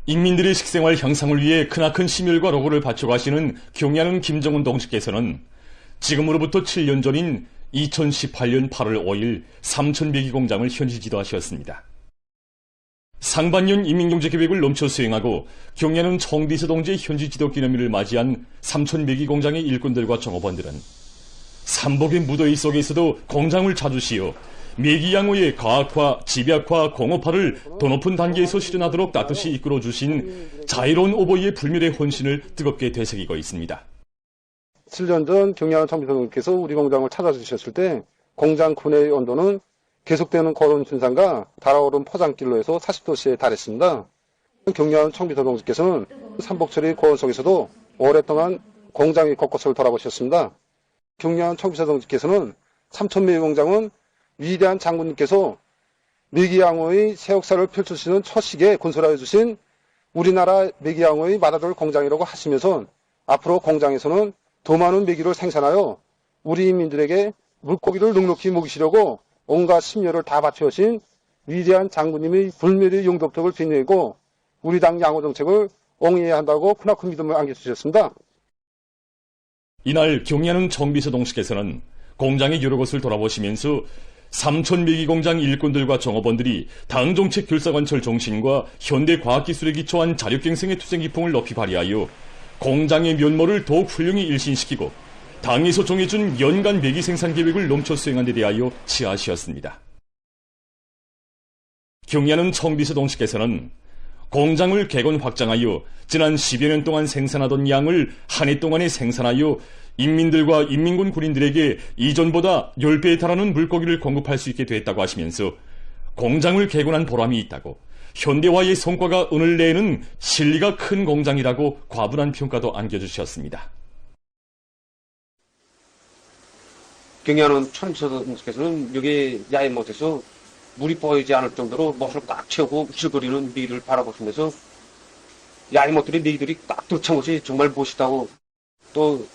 인민들의 식생활 향상을 위해 크나큰 심혈과 노고를 바쳐가시는 경야는 김정은 동지께서는 지금으로부터 7년 전인 2018년 8월 5일 삼천배기 공장을 현지 지도하셨습니다. 상반년 인민경제계획을 넘쳐 수행하고 경야는 청비서 동지의 현지 지도 기념일을 맞이한 삼천배기 공장의 일꾼들과 종업원들은 삼복의 무더위 속에서도 공장을 자주 쉬어 매기양호의 과학화, 집약화, 공업화를 더 높은 단계에서 실현하도록 따뜻이 이끌어주신 자유로운 오보이의 불멸의 혼신을 뜨겁게 되새기고 있습니다. 7년 전 경야는 청비서님께서 우리 공장을 찾아주셨을 때 공장 구내의 온도는 계속되는 거론 순산과 달아오른 포장길로 해서 40도씨에 달했습니다. 경야는 청비서동지께서는 삼복철의 고온 속에서도 오랫동안 공장의 곳곳을 돌아보셨습니다. 경야는 청비서동지께서는 삼천매기 공장은 위대한 장군님께서 매기양호의 새역사를 펼쳐주시는 첫 시기에 건설하여 주신 우리나라 매기양호의 맏아들 공장이라고 하시면서 앞으로 공장에서는 더 많은 매기를 생산하여 우리 인민들에게 물고기를 넉넉히 먹이시려고 온갖 심혈을 다 바쳐오신 위대한 장군님의 불멸의 용덕덕을 빛내고 우리 당 양호정책을 옹이해야 한다고 크나큰 믿음을 안겨주셨습니다. 이날 경야는 청비서 동지께서는 공장의 여러 곳을 돌아보시면서 삼천배기 공장 일꾼들과 종업원들이 당정책 결사관철 정신과 현대 과학기술에 기초한 자력갱생의 투쟁기풍을 높이 발휘하여 공장의 면모를 더욱 훌륭히 일신시키고 당에서 정해준 연간 매기 생산 계획을 넘쳐 수행한 데 대하여 치하하셨습니다. 경야는 청비서 동지께서는 공장을 개건 확장하여 지난 10여 년 동안 생산하던 양을 한 해 동안에 생산하여 인민들과 인민군 군인들에게 이전보다 10배에 달하는 물고기를 공급할 수 있게 됐다고 하시면서 공장을 개건한 보람이 있다고 현대화의 성과가 오늘 내에는 실리가 큰 공장이라고 과분한 평가도 안겨주셨습니다. 경야는 청비서동지께서는 여기 야외 못에서 물이 보이지 않을 정도로 못을 꽉 채우고 우실거리는 메기를 바라보시면서 야외 못들이 메기들이 꽉 들어찬 것이 정말 멋있다고 또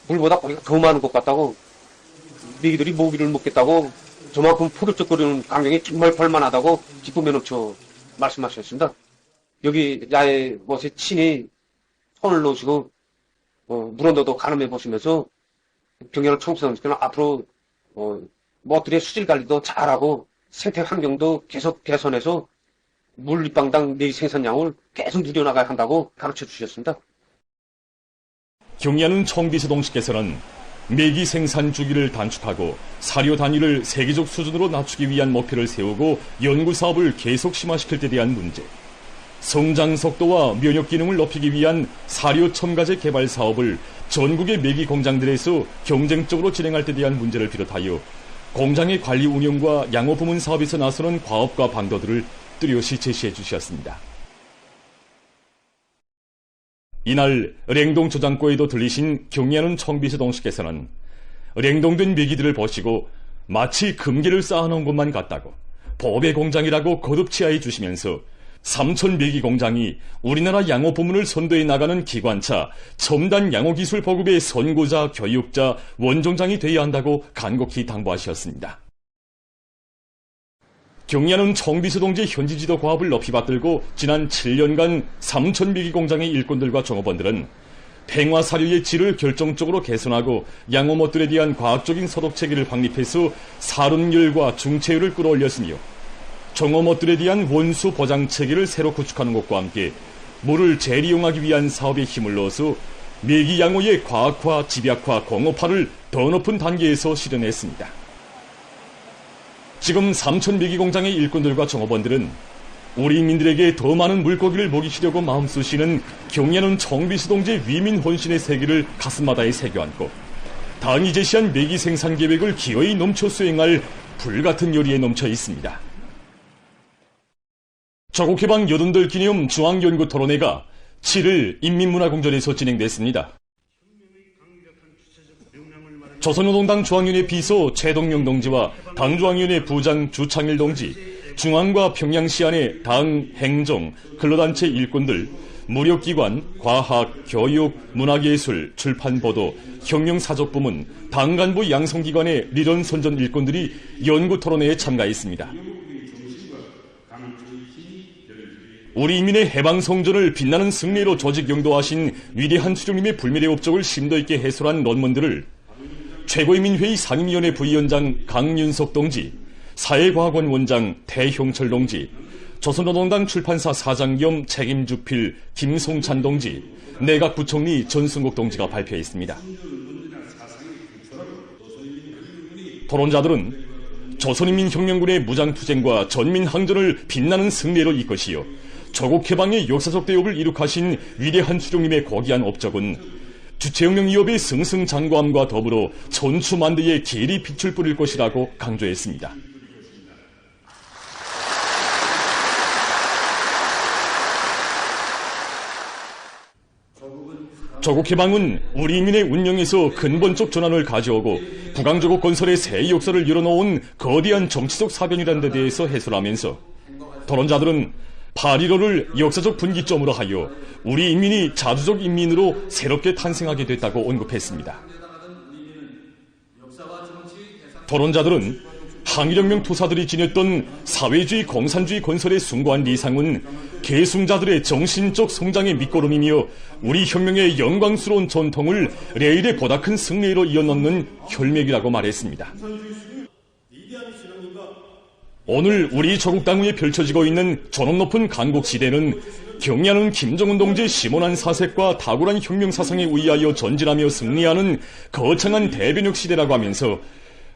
물보다 고기가 더 많은 것 같다고 메기들이 모기를 먹겠다고 저만큼 포들쩍거리는 광경이 정말 볼만하다고 기쁨에 넘쳐 말씀하셨습니다. 여기 야외 못에 친히 손을 놓으시고 물온도도 가늠해 보시면서 경야는 청비서동지께서는 앞으로 못들의 수질 관리도 잘하고 생태 환경도 계속 개선해서 물 입방당 매기 생산량을 계속 늘려나가야 한다고 가르쳐 주셨습니다. 경야는 청비서 동지께서는 매기 생산 주기를 단축하고 사료 단위를 세계적 수준으로 낮추기 위한 목표를 세우고 연구 사업을 계속 심화시킬 데 대한 문제, 성장 속도와 면역 기능을 높이기 위한 사료 첨가제 개발 사업을 전국의 매기 공장들에서 경쟁적으로 진행할 데 대한 문제를 비롯하여 공장의 관리 운영과 양호 부문 사업에서 나서는 과업과 방도들을 뚜렷이 제시해 주셨습니다. 이날 랭동 저장고에도 들리신 경야는 청비서 동지께서는 랭동된 매기들을 보시고 마치 금괴를 쌓아놓은 것만 같다고 보배 공장이라고 거듭 치하해 주시면서 삼천배기 공장이 우리나라 양호 부문을 선도해 나가는 기관차, 첨단 양호기술 보급의 선구자, 교육자, 원종장이 되어야 한다고 간곡히 당부하셨습니다. 경야는 청비서 동지의 현지 지도 과업을 높이 받들고 지난 7년간 삼천배기 공장의 일꾼들과 종업원들은 팽화 사료의 질을 결정적으로 개선하고 양호못들에 대한 과학적인 소독 체계를 확립해서 사륜율과 중체율을 끌어올렸으며 종어못들에 대한 원수 보장 체계를 새로 구축하는 것과 함께 물을 재리용하기 위한 사업에 힘을 넣어서 매기 양호의 과학화, 집약화, 공업화를 더 높은 단계에서 실현했습니다. 지금 삼천배기 공장의 일꾼들과 종업원들은 우리 인민들에게 더 많은 물고기를 먹이시려고 마음 쓰시는 경야는 청비서 동지의 위민 혼신의 세계를 가슴마다에 새겨안고 당이 제시한 매기 생산 계획을 기어이 넘쳐 수행할 불같은 열의에 넘쳐 있습니다. 조국해방 80돌 기념 중앙연구 토론회가 7일 인민문화궁전에서 진행됐습니다. 조선노동당 중앙위원회 비서 최동영 동지와 당중앙위원회 부장 주창일 동지, 중앙과 평양시안의 당, 행정, 근로단체 일꾼들, 무력기관, 과학, 교육, 문화예술, 출판보도, 혁명사적부문, 당 간부 양성기관의 리런 선전 일꾼들이 연구토론회에 참가했습니다. 우리 인민의 해방 성전을 빛나는 승리로 조직 영도하신 위대한 수령님의 불멸의 업적을 심도 있게 해설한 논문들을 최고인민회의 상임위원회 부위원장 강윤석 동지, 사회과학원 원장 태형철 동지, 조선노동당 출판사 사장 겸 책임주필 김송찬 동지, 내각부총리 전승국 동지가 발표했습니다. 토론자들은 조선인민혁명군의 무장투쟁과 전민항전을 빛나는 승리로 이것이요, 조국해방의 역사적 대업을 이룩하신 위대한 수령님의 고귀한 업적은 주체혁명 위협의 승승장구함과 더불어 천추만대의 길이 빛을 뿌릴 것이라고 강조했습니다. 조국해방은 우리 인민의 운명에서 근본적 전환을 가져오고 북왕조국 건설의 새 역사를 열어놓은 거대한 정치적 사변이라는 데 대해서 해설하면서 토론자들은 8.15를 역사적 분기점으로 하여 우리 인민이 자주적 인민으로 새롭게 탄생하게 됐다고 언급했습니다. 토론자들은 항일혁명 투사들이 지녔던 사회주의 공산주의 건설의 숭고한 리상은 계승자들의 정신적 성장의 밑거름이며 우리 혁명의 영광스러운 전통을 레일의 보다 큰 승리로 이어넣는 혈맥이라고 말했습니다. 오늘 우리 조국 땅 위에 펼쳐지고 있는 존엄 높은 강국시대는 경야는 김정은 동지의 심오한 사색과 탁월한 혁명사상에 의하여 전진하며 승리하는 거창한 대변혁 시대라고 하면서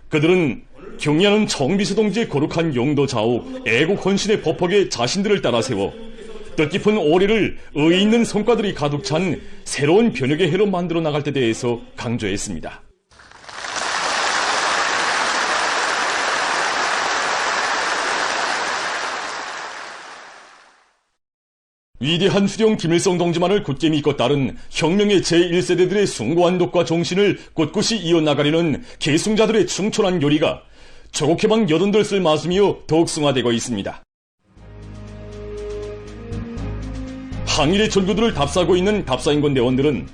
그들은 경야는 정비서 동지의 거룩한 용도 좌우 애국 헌신의 법폭에 자신들을 따라 세워 뜻깊은 올해를 의의 있는 성과들이 가득 찬 새로운 변혁의 해로 만들어 나갈 때 대해서 강조했습니다. 위대한 수령 김일성 동지만을 굳게 믿고 따른 혁명의 제1세대들의 숭고한 독과 정신을 꿋꿋이 이어나가려는 계승자들의 충천한 요리가 조국해방 여든들을 맞으며 더욱 승화되고 있습니다. 항일의 전구들을 답사하고 있는 답사인권 대원들은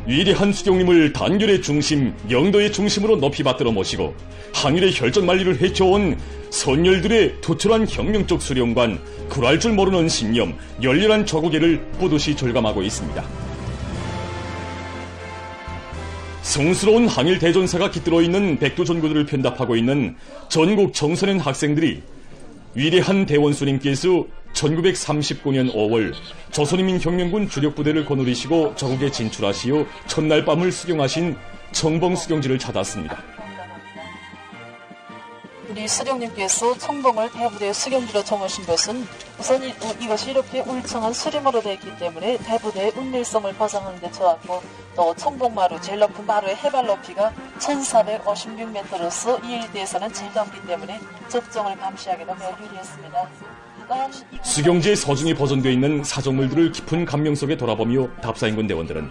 위대한 수령님을 단결의 중심, 영도의 중심으로 높이 받들어 모시고 항일의 혈전만리를 헤쳐온 선열들의 투철한 혁명적 수령관, 굴할 줄 모르는 신념, 열렬한 조국애를 뿌듯이 절감하고 있습니다. 성스러운 항일 대전사가 깃들어 있는 백두전구들을 편답하고 있는 전국 청소년 학생들이 위대한 대원수님께서 1939년 5월 조선인민혁명군 주력부대를 거느리시고 조국에 진출하시어 첫날 밤을 수경하신 청봉수경지를 찾았습니다. 우리 수령님께서 청봉을 대부대 수경지로 정하신 것은 우선 이것이 이렇게 울창한 수림으로 되어 있기 때문에 대부대의 운밀성을 보장하는 데 좋았고, 또 청봉마루, 제일 높은 마루의 해발 높이가 1456m로서 이 일대에서는 제일 높기 때문에 적정을 감시하기도 매우 유리했습니다. 수경지의 서중에 보존되어 있는 사정물들을 깊은 감명 속에 돌아보며 답사인권 대원들은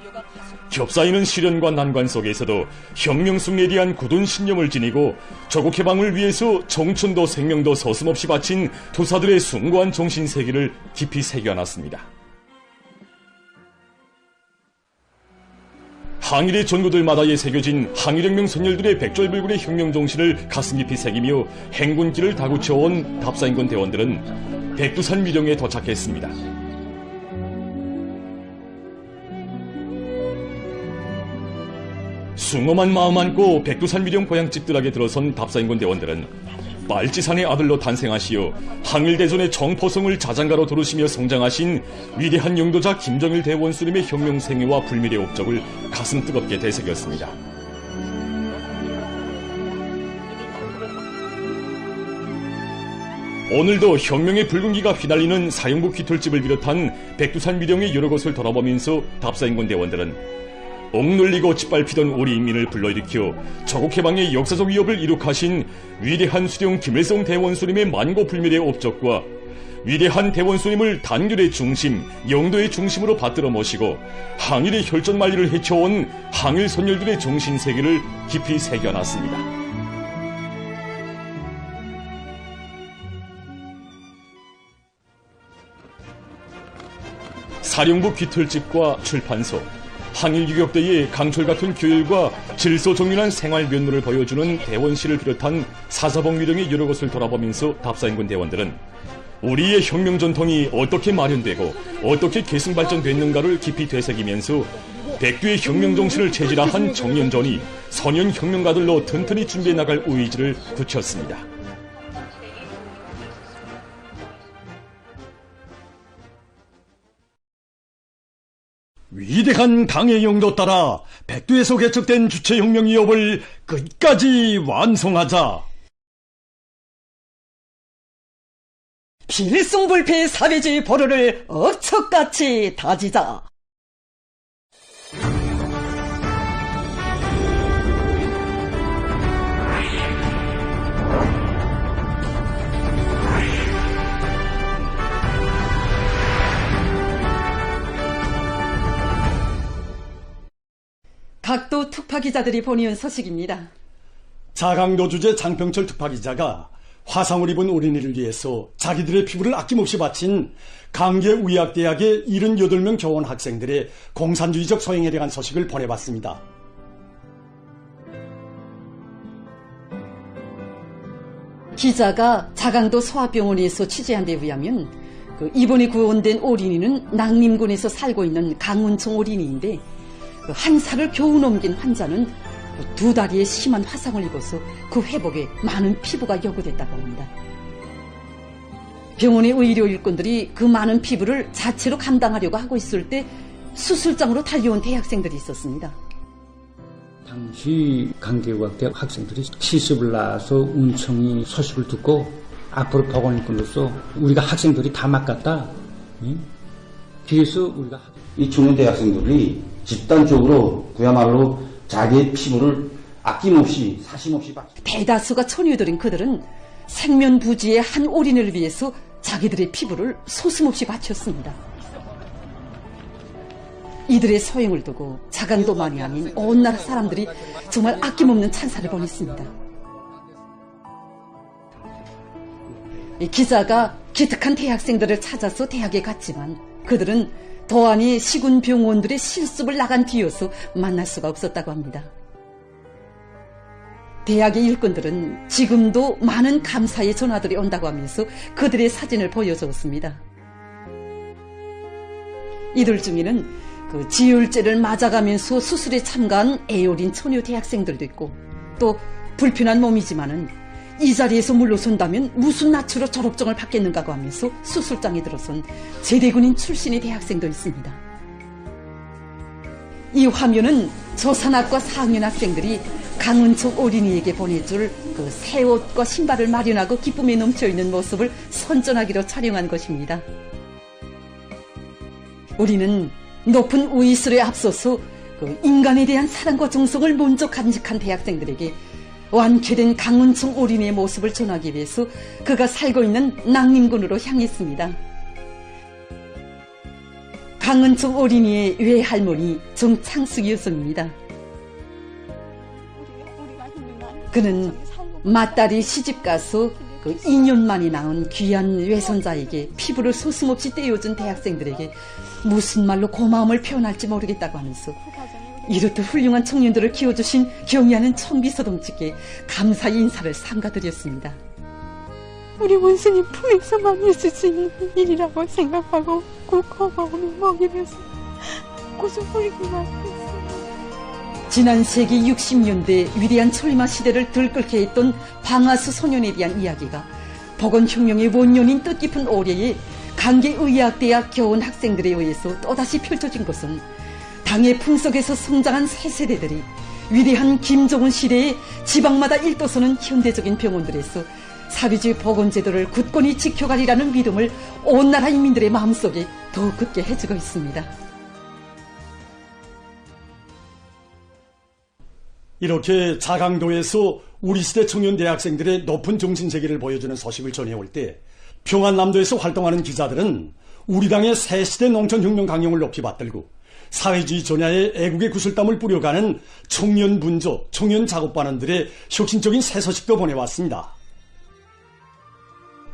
겹사이는 시련과 난관 속에서도 혁명 승리에 대한 굳은 신념을 지니고 조국 해방을 위해서 청춘도 생명도 서슴없이 바친 투사들의 숭고한 정신세계를 깊이 새겨놨습니다. 항일의 전구들마다에 새겨진 항일혁명 선열들의 백절불굴의 혁명 정신을 가슴 깊이 새기며 행군길을 다구쳐온 답사인권 대원들은 백두산 미령에 도착했습니다. 숭엄한 마음 안고 백두산 미령 고향집들에게 들어선 답사인권 대원들은 말지산의 아들로 탄생하시어 항일대전의 정포성을 자장가로 두르시며 성장하신 위대한 영도자 김정일 대원수님의 혁명 생애와 불멸의 업적을 가슴 뜨겁게 되새겼습니다. 오늘도 혁명의 붉은기가 휘날리는 사형부 귀털집을 비롯한 백두산 미령의 여러 곳을 돌아보면서 답사인권 대원들은 억눌리고 짓밟히던 우리 인민을 불러일으켜 조국해방의 역사적 위협을 이룩하신 위대한 수령 김일성 대원수님의 만고불멸의 업적과 위대한 대원수님을 단결의 중심, 영도의 중심으로 받들어 모시고 항일의 혈전만리를 헤쳐온 항일 선열들의 정신세계를 깊이 새겨놨습니다. 사령부 귀털집과 출판소, 항일 유격대의 강철 같은 교율과 질서정연한 생활 면모를 보여주는 대원실을 비롯한 사사봉 미령의 여러 곳을 돌아보면서 답사인권 대원들은 우리의 혁명 전통이 어떻게 마련되고 어떻게 계승발전됐는가를 깊이 되새기면서 백두의 혁명 정신을 체질화한 청년전이 선현 혁명가들로 튼튼히 준비해 나갈 의지를 굳혔습니다. 위대한 당의 용도 따라 백두에서 개척된 주체혁명 위협을 끝까지 완성하자. 필승불패 사회주의 보루를 억척같이 다지자. 각도 특파기자들이 보내온 소식입니다. 자강도 주재 장평철 특파기자가 화상을 입은 어린이를 위해서 자기들의 피부를 아낌없이 바친 강계의학대학의 78명 교원 학생들의 공산주의적 소행에 대한 소식을 보내봤습니다. 기자가 자강도 소아병원에서 취재한 데 의하면 이번에 구원된 어린이는 낭림군에서 살고 있는 강운청 어린이인데 한 살을 겨우 넘긴 환자는 두 다리에 심한 화상을 입어서 그 회복에 많은 피부가 요구됐다고 합니다. 병원의 의료 일꾼들이 그 많은 피부를 자체로 감당하려고 하고 있을 때 수술장으로 달려온 대학생들이 있었습니다. 당시 강계의학대 학생들이 시습을 나와서 운청이 소식을 듣고 앞으로 보건일꾼으로서 우리가 학생들이 다 맡갔다. 그래서 우리가 이 청년 대학생들이 집단적으로 그야말로 자기의 피부를 아낌없이 사심없이 대다수가 처녀들인 그들은 생면부지의 한 어린이를 위해서 자기들의 피부를 소슴없이 바쳤습니다. 이들의 소행을 두고 자강도만이 아닌 온 나라 사람들이 정말 아낌없는 찬사를 보냈습니다. 기자가 기특한 대학생들을 찾아서 대학에 갔지만 그들은 도안이 시군 병원들의 실습을 나간 뒤여서 만날 수가 없었다고 합니다. 대학의 일꾼들은 지금도 많은 감사의 전화들이 온다고 하면서 그들의 사진을 보여주었습니다. 이들 중에는 지혈제를 맞아가면서 수술에 참가한 애어린 처녀 대학생들도 있고 또 불편한 몸이지만은 이 자리에서 물러선다면 무슨 낯으로 졸업증을 받겠는가고 하면서 수술장에 들어선 제대군인 출신의 대학생도 있습니다. 이 화면은 조산학과 4학년 학생들이 강은촉 어린이에게 보내줄 새 옷과 신발을 마련하고 기쁨에 넘쳐있는 모습을 선전하기로 촬영한 것입니다. 우리는 높은 우이슬에 앞서서 인간에 대한 사랑과 정성을 먼저 간직한 대학생들에게 완쾌된 강은청 어린이의 모습을 전하기 위해서 그가 살고 있는 낭림군으로 향했습니다. 강은청 어린이의 외할머니 정창숙 여성입니다. 그는 맏딸이 시집가서 2년 만에 낳은 귀한 외손자에게 피부를 소슴없이 떼어준 대학생들에게 무슨 말로 고마움을 표현할지 모르겠다고 하면서 이렇듯 훌륭한 청년들을 키워주신 경의하는 청비서 동지께 감사의 인사를 삼가드렸습니다. 우리 원수님 품에서만 있을 수 있는 일이라고 생각하고 그 고마움을 먹이면서 고집부리기만 했어요. 지난 세기 60년대 위대한 철마 시대를 들끓게 했던 방아수 소년에 대한 이야기가 보건혁명의 원년인 뜻깊은 올해에 강계의학대학 교원 학생들에 의해서 또다시 펼쳐진 것은 당의 풍속에서 성장한 새 세대들이 위대한 김정은 시대에 지방마다 일도서는 현대적인 병원들에서 사회주의 보건제도를 굳건히 지켜가리라는 믿음을 온 나라 인민들의 마음속에 더욱 굳게 해주고 있습니다. 이렇게 자강도에서 우리 시대 청년 대학생들의 높은 정신세계를 보여주는 소식을 전해올 때 평안남도에서 활동하는 기자들은 우리 당의 새 시대 농촌혁명 강령을 높이 받들고 사회주의 전야에 애국의 구슬땀을 뿌려가는 청년 분조, 청년 작업반원들의 혁신적인 새 소식도 보내왔습니다.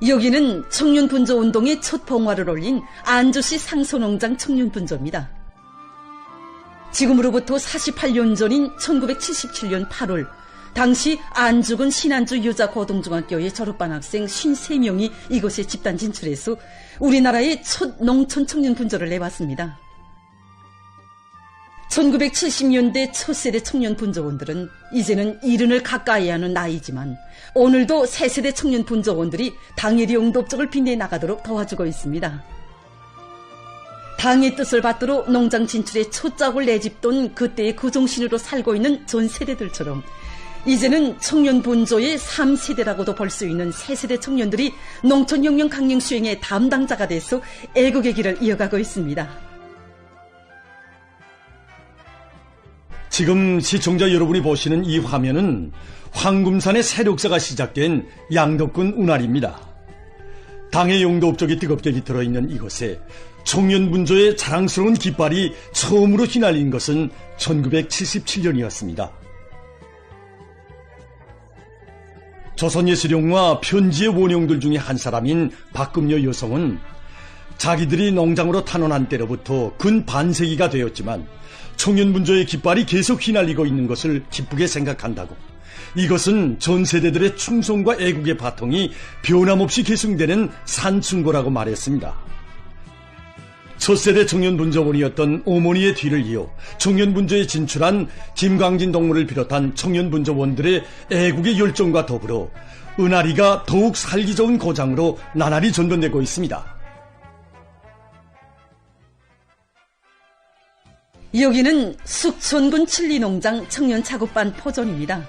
여기는 청년 분조 운동의 첫 봉화를 올린 안주시 상소농장 청년 분조입니다. 지금으로부터 48년 전인 1977년 8월 당시 안죽은 신안주 여자고등중학교의 졸업반 학생 53명이 이곳에 집단 진출해서 우리나라의 첫 농촌 청년 분조를 내왔습니다. 1970년대 첫 세대 청년 분조원들은 이제는 이른을 가까이 하는 나이지만 오늘도 새 세대 청년 분조원들이 당의 영도업적을 빛내 나가도록 도와주고 있습니다. 당의 뜻을 받들어 농장 진출에 초짝을 내집던 그때의 그 정신으로 살고 있는 전 세대들처럼 이제는 청년 분조의 3세대라고도 볼 수 있는 새 세대 청년들이 농촌혁명 강령 수행의 담당자가 돼서 애국의 길을 이어가고 있습니다. 지금 시청자 여러분이 보시는 이 화면은 황금산의 세력사가 시작된 양덕군 운할입니다. 당의 영도업적이 뜨겁게 깃들어 있는 이곳에 청년 분조의 자랑스러운 깃발이 처음으로 휘날린 것은 1977년이었습니다. 조선예술용과 편지의 원형들 중에 한 사람인 박금여 여성은 자기들이 농장으로 탄원한 때로부터 근 반세기가 되었지만 청년 분조의 깃발이 계속 휘날리고 있는 것을 기쁘게 생각한다고, 이것은 전 세대들의 충성과 애국의 바통이 변함없이 계승되는 산증거라고 말했습니다. 첫 세대 청년 분조원이었던 어머니의 뒤를 이어 청년 분조에 진출한 김광진 동무를 비롯한 청년 분조원들의 애국의 열정과 더불어 은하리가 더욱 살기 좋은 고장으로 나날이 전변되고 있습니다. 여기는 숙천군 칠리농장 청년작업반 포존입니다.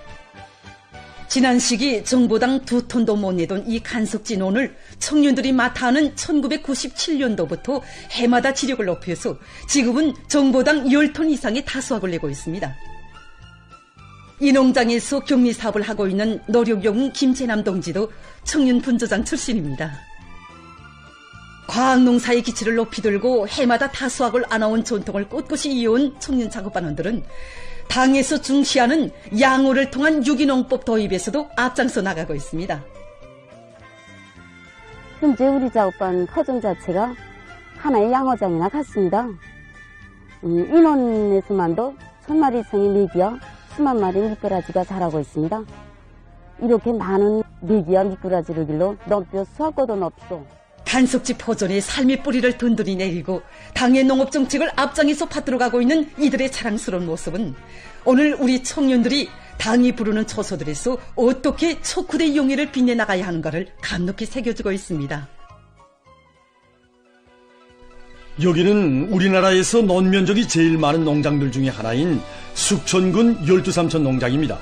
지난 시기 정보당 2톤도 못 내던 이 간석진원을 청년들이 맡아하는 1997년도부터 해마다 지력을 높여서 지금은 정보당 10톤 이상의 다수확을 내고 있습니다. 이 농장에서 격리사업을 하고 있는 노력용은 김재남 동지도 청년 분조장 출신입니다. 과학농사의 기치를 높이 들고 해마다 다수확을 안아온 전통을 꿋꿋이 이어온 청년 작업반원들은 당에서 중시하는 양호를 통한 유기농법 도입에서도 앞장서 나가고 있습니다. 현재 우리 작업반 포종 자체가 하나의 양어장이나 같습니다. 인원에서만도 1000마리 이상의 메기와 수만 마리의 미꾸라지가 자라고 있습니다. 이렇게 많은 메기와 미꾸라지를 길러 넘벼 수확고도 높소. 간석지 포존의 삶의 뿌리를 든든히 내리고 당의 농업정책을 앞장에서 받들어가고 있는 이들의 자랑스러운 모습은 오늘 우리 청년들이 당이 부르는 초소들에서 어떻게 척후대 용의를 빛내나가야 하는가를 감독히 새겨주고 있습니다. 여기는 우리나라에서 논면적이 제일 많은 농장들 중에 하나인 숙천군 12삼천 농장입니다.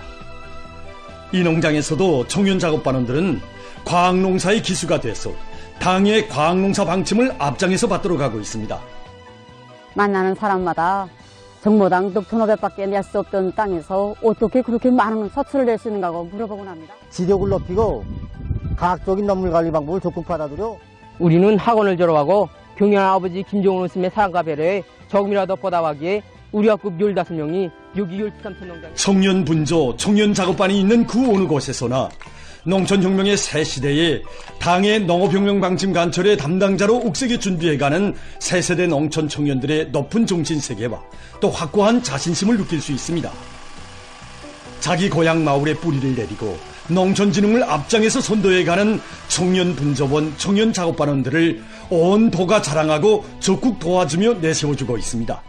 이 농장에서도 청년 작업반원들은 과학농사의 기수가 돼서 당의 과학농사 방침을 앞장에서 받들어 가고 있습니다. 만나는 사람마다 정보당 6,500밖에 낼 수 없던 땅에서 어떻게 그렇게 많은 서출을 낼 수 있는가고 물어보곤 합니다. 지력을 높이고 과학적인 농물 관리 방법을 적극 받아들여 우리는 학원을 졸업하고 경연 아버지 김종훈 스님의 사랑과 배려에 조금이라도 보답하기에 우리 학급 15명이 여기 12삼천 농장 청년 분조, 청년 작업반이 있는 그 어느 곳에서나 농촌혁명의 새 시대에 당의 농업혁명 방침 관철의 담당자로 옥색에 준비해가는 새세대 농촌 청년들의 높은 정신세계와 또 확고한 자신심을 느낄 수 있습니다. 자기 고향 마을에 뿌리를 내리고 농촌진흥을 앞장에서 선도해가는 청년 분조원, 청년 작업반원들을 온 도가 자랑하고 적극 도와주며 내세워주고 있습니다.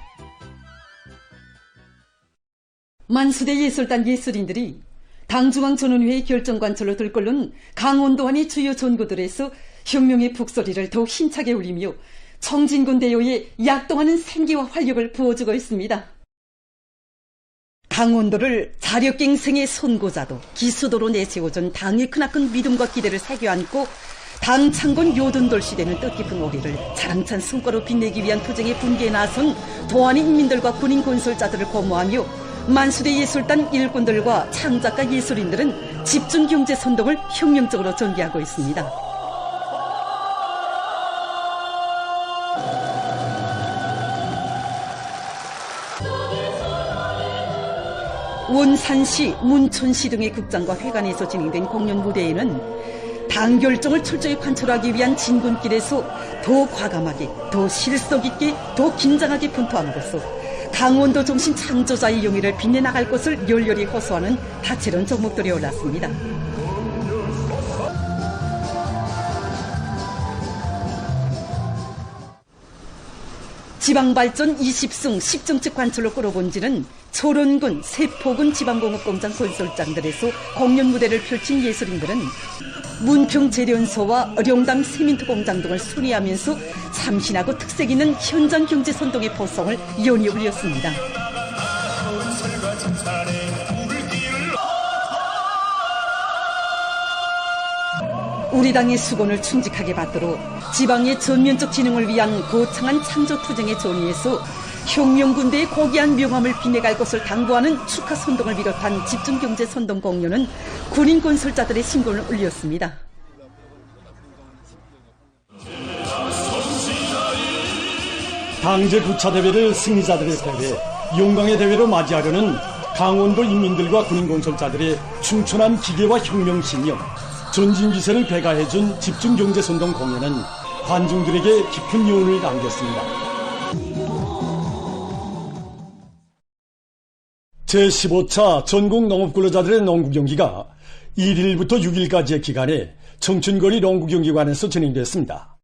만수대 예술단 예술인들이 당중앙전원회의 결정관철로 들끓는 강원도안의 주요 전구들에서 혁명의 북소리를 더욱 힘차게 울리며 청진군 대요에 약동하는 생기와 활력을 부어주고 있습니다. 강원도를 자력갱생의 선고자도 기수도로 내세워준 당의 크나큰 믿음과 기대를 새겨안고 당 창건 요든돌 시대는 뜻깊은 오리를 자랑찬 성과로 빛내기 위한 투쟁의 분기에 나선 도안의 인민들과 군인 건설자들을 고무하며 만수대 예술단 일꾼들과 창작가 예술인들은 집중경제 선동을 혁명적으로 전개하고 있습니다. 원산시, 문촌시 등의 극장과 회관에서 진행된 공연 무대에는 당 결정을 철저히 관철하기 위한 진군길에서 더 과감하게, 더 실속 있게, 더 긴장하게 분투함으로써 강원도 중심 창조자의 용의를 빛내나갈 것을 열렬히 호소하는 다채로운 종목들이 올랐습니다. 지방발전 20승 10정책 관철로 끌어본지는 초론군, 세포군 지방공업공장 건설장들에서 공연 무대를 펼친 예술인들은 문평재련소와 룡당 세민토 공장 등을 순회하면서 참신하고 특색 있는 현장 경제 선동의 포성을 연이어 올렸습니다. 우리 당의 수건을 충직하게 받도록 지방의 전면적 진흥을 위한 거창한 창조투쟁의 전위에서 혁명군대의 고귀한 명함을 빛내갈 것을 당부하는 축하 선동을 비롯한 집중경제 선동 공연은 군인 건설자들의 신권을 울렸습니다. 당제 9차 대회를 승리자들의 대회, 용광의 대회로 맞이하려는 강원도 인민들과 군인 건설자들의 충천한 기계와 혁명신념, 전진기세를 배가해준 집중경제선동 공연은 관중들에게 깊은 여운을 남겼습니다. 제15차 전국 농업근로자들의 농구경기가 1일부터 6일까지의 기간에 청춘거리 농구경기관에서 진행됐습니다.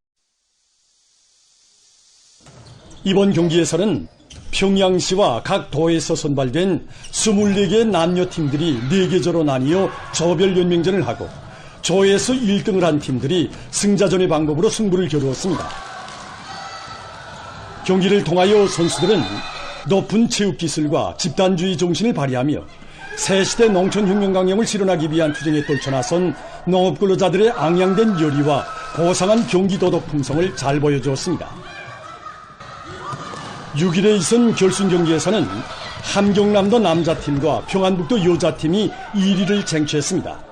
이번 경기에서는 평양시와 각 도에서 선발된 24개의 남녀팀들이 4계조로 나뉘어 조별 연맹전을 하고 조에서 1등을 한 팀들이 승자전의 방법으로 승부를 겨루었습니다. 경기를 통하여 선수들은 높은 체육기술과 집단주의 정신을 발휘하며 새시대 농촌혁명 강령을 실현하기 위한 투쟁에 떨쳐나선 농업근로자들의 앙양된 열의와 고상한 경기도덕 품성을 잘 보여주었습니다. 6일에 있은 결승 경기에서는 함경남도 남자팀과 평안북도 여자팀이 1위를 쟁취했습니다.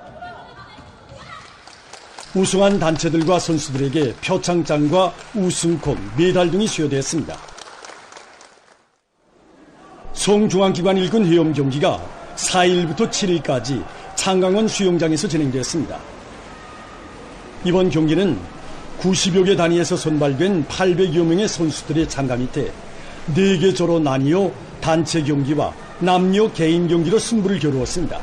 우승한 단체들과 선수들에게 표창장과 우승컵, 메달 등이 수여됐습니다. 송중앙기관 일군 회원 경기가 4일부터 7일까지 창강원 수영장에서 진행됐습니다. 이번 경기는 90여 개 단위에서 선발된 800여 명의 선수들의 참가 밑에 4개 조로 나뉘어 단체 경기와 남녀 개인 경기로 승부를 겨루었습니다.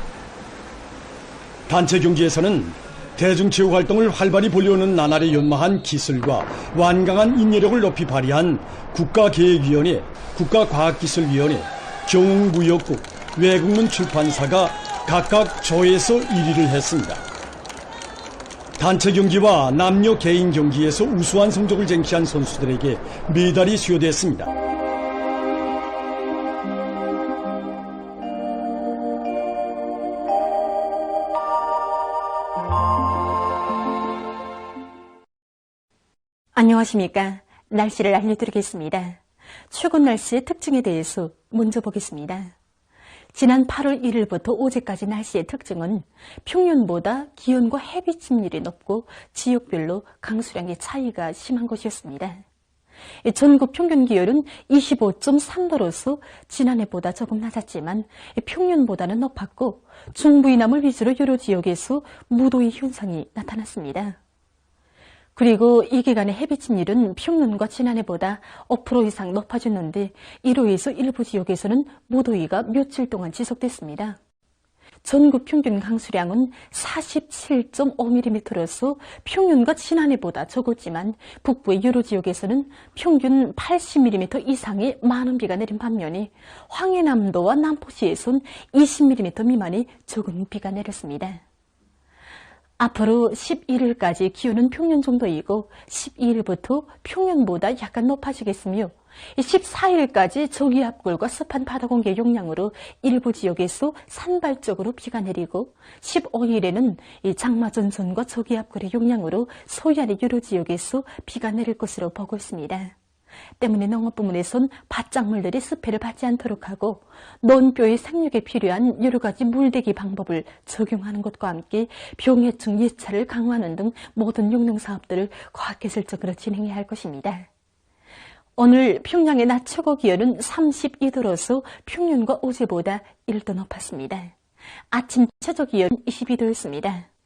단체 경기에서는 대중체육 활동을 활발히 벌려오는 나날의 연마한 기술과 완강한 인내력을 높이 발휘한 국가계획위원회, 국가과학기술위원회, 경웅무역국, 외국문 출판사가 각각 조에서 1위를 했습니다. 단체 경기와 남녀 개인 경기에서 우수한 성적을 쟁취한 선수들에게 메달이 수여됐습니다. 안녕하십니까. 날씨를 알려드리겠습니다. 최근 날씨의 특징에 대해서 먼저 보겠습니다. 지난 8월 1일부터 어제까지 날씨의 특징은 평년보다 기온과 햇빛 침률이 높고 지역별로 강수량의 차이가 심한 것이었습니다. 전국 평균 기온은 25.3도로서 지난해보다 조금 낮았지만 평년보다는 높았고 중부 이남을 위주로 여러 지역에서 무더위 현상이 나타났습니다. 그리고 이 기간의 햇빛 침률은 평년과 지난해보다 5% 이상 높아졌는데 이로 인해서 일부 지역에서는 무더위가 며칠 동안 지속됐습니다. 전국 평균 강수량은 47.5mm로서 평년과 지난해보다 적었지만 북부의 여러 지역에서는 평균 80mm 이상의 많은 비가 내린 반면에 황해남도와 남포시에선 20mm 미만의 적은 비가 내렸습니다. 앞으로 11일까지 기온은 평년 정도이고 12일부터 평년보다 약간 높아지겠으며 14일까지 저기압골과 습한 바다 공기 영향으로 일부 지역에서 산발적으로 비가 내리고 15일에는 장마전선과 저기압골의 영향으로 서해안의 여러 지역에서 비가 내릴 것으로 보고 있습니다. 때문에 농업부문에선 밭작물들이 습해를 받지 않도록 하고 논뼈의 생육에 필요한 여러 가지 물대기 방법을 적용하는 것과 함께 병해충 예찰을 강화하는 등 모든 용농사업들을 과학기술적으로 진행해야 할 것입니다. 오늘 평양의 낮 최고 기온은 32도로서 평년과 어제보다 1도 높았습니다. 아침 최저 기온 22도였습니다.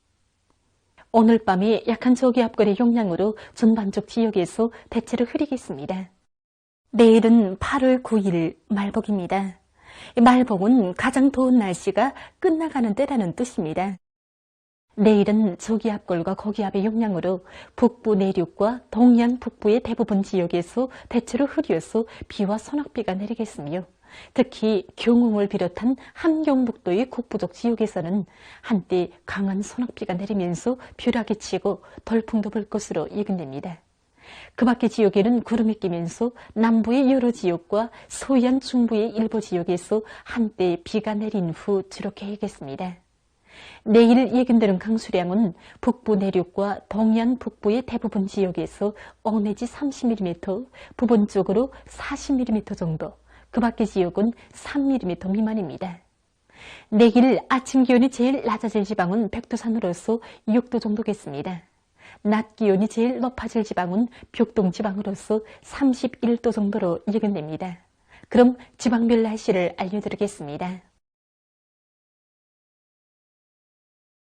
오늘 밤에 약한 저기압골의 영향으로 전반적 지역에서 대체로 흐리겠습니다. 내일은 8월 9일 말복입니다. 말복은 가장 더운 날씨가 끝나가는 때라는 뜻입니다. 내일은 저기압골과 고기압의 영향으로 북부 내륙과 동해안 북부의 대부분 지역에서 대체로 흐려서 비와 소낙비가 내리겠으며 특히 경흥을 비롯한 함경북도의 북부쪽 지역에서는 한때 강한 소낙비가 내리면서 벼락이 치고 돌풍도 불 것으로 예견됩니다. 그 밖의 지역에는 구름이 끼면서 남부의 여러 지역과 서해안 중부의 일부 지역에서 한때 비가 내린 후 주룩해 야겠습니다. 내일 예견되는 강수량은 북부 내륙과 동해안 북부의 대부분 지역에서 5 내지 30mm, 부분적으로 40mm 정도, 그 밖의 지역은 3mm 미만입니다. 내일 아침 기온이 제일 낮아질 지방은 백두산으로서 6도 정도겠습니다. 낮 기온이 제일 높아질 지방은 벽동 지방으로서 31도 정도로 예견됩니다. 그럼 지방별 날씨를 알려드리겠습니다.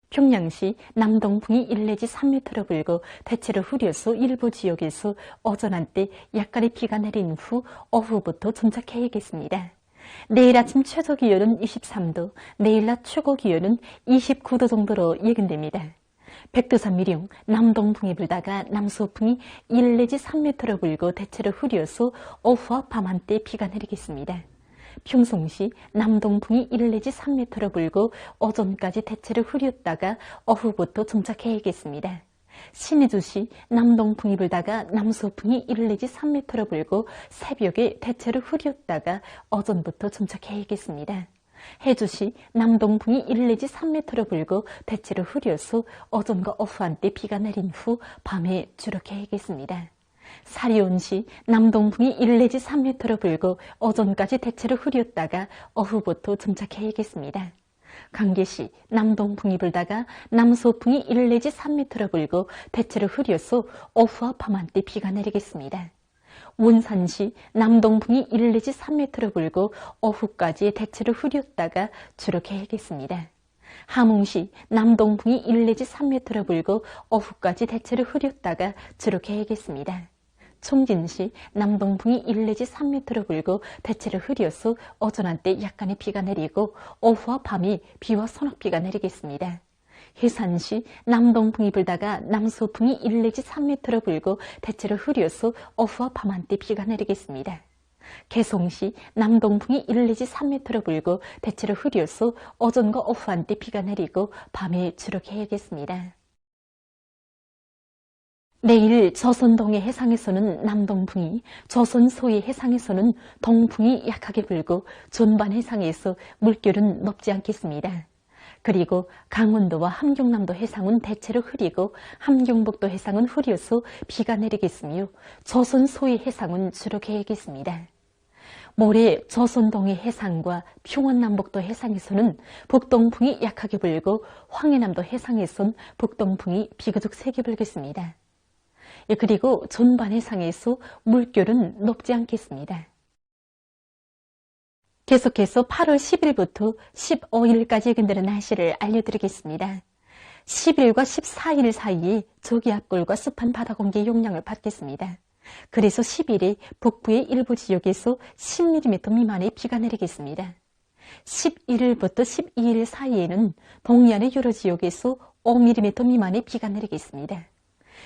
평양시 남동풍이 1 내지 3m로 불고 대체로 흐려서 일부 지역에서 오전 한때 약간의 비가 내린 후 오후부터 점착해야겠습니다. 내일 아침 최저 기온은 23도, 내일 낮 최고 기온은 29도 정도로 예견됩니다. 백두산 미령 남동풍이 불다가 남서풍이 1 내지 3m로 불고 대체로 흐려서 오후와 밤 한때 비가 내리겠습니다. 평송시 남동풍이 1 내지 3m로 불고 오전까지 대체로 흐렸다가 오후부터 정착해야겠습니다. 신의주시 남동풍이 불다가 남서풍이 1 내지 3m로 불고 새벽에 대체로 흐렸다가 오전부터 정착해야겠습니다. 해주시 남동풍이 1 내지 3m로 불고 대체로 흐려서 오전과 오후 한때 비가 내린 후 밤에 주룩해야겠습니다. 사리온시 남동풍이 1 내지 3m로 불고 오전까지 대체로 흐렸다가 오후부터 정착해야겠습니다. 강계시 남동풍이 불다가 남서풍이 1 내지 3m로 불고 대체로 흐려서 오후와 밤 한때 비가 내리겠습니다. 원산시 남동풍이 1 내지 3m로 불고 오후까지 대체로 흐렸다가 주룩해야겠습니다. 함흥시 남동풍이 1 내지 3m로 불고 오후까지 대체로 흐렸다가 주룩해야겠습니다. 총진시 남동풍이 1 내지 3m로 불고 대체로 흐려서 오전 한때 약간의 비가 내리고 오후와 밤이 비와 소낙비가 내리겠습니다. 해산시 남동풍이 불다가 남서풍이 1 내지 3m로 불고 대체로 흐려서 오후와 밤 한때 비가 내리겠습니다. 개송시 남동풍이 1 내지 3m로 불고 대체로 흐려서 오전과 오후 한때 비가 내리고 밤에 주룩해야겠습니다. 내일 조선 동해 해상에서는 남동풍이, 조선 서해 해상에서는 동풍이 약하게 불고 전반 해상에서 물결은 높지 않겠습니다. 그리고 강원도와 함경남도 해상은 대체로 흐리고 함경북도 해상은 흐려서 비가 내리겠으며 조선 서해 해상은 주룩해야겠습니다. 모레 조선 동해 해상과 평원남북도 해상에서는 북동풍이 약하게 불고 황해남도 해상에선 북동풍이 비교적 세게 불겠습니다. 그리고 전반 해상에서 물결은 높지 않겠습니다. 계속해서 8월 10일부터 15일까지 예견되는 날씨를 알려드리겠습니다. 10일과 14일 사이에 저기압골과 습한 바다 공기의 영향을 받겠습니다. 그래서 10일에 북부의 일부 지역에서 10mm 미만의 비가 내리겠습니다. 11일부터 12일 사이에는 동해안의 여러 지역에서 5mm 미만의 비가 내리겠습니다.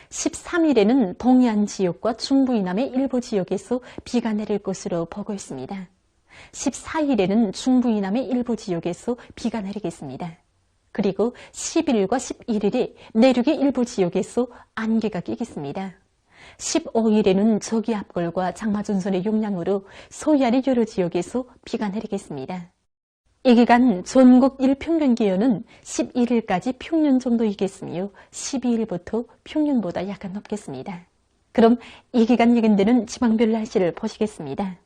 13일에는 동해안 지역과 중부 이남의 일부 지역에서 비가 내릴 것으로 보고 있습니다. 14일에는 중부 이남의 일부 지역에서 비가 내리겠습니다. 그리고 10일과 11일에 내륙의 일부 지역에서 안개가 끼겠습니다. 15일에는 저기압골과 장마전선의 영향으로 서해안의 여러 지역에서 비가 내리겠습니다. 이 기간 전국 일평균 기온은 11일까지 평년 정도이겠으며 12일부터 평년보다 약간 높겠습니다. 그럼 이 기간 예견되는 지방별 날씨를 보시겠습니다.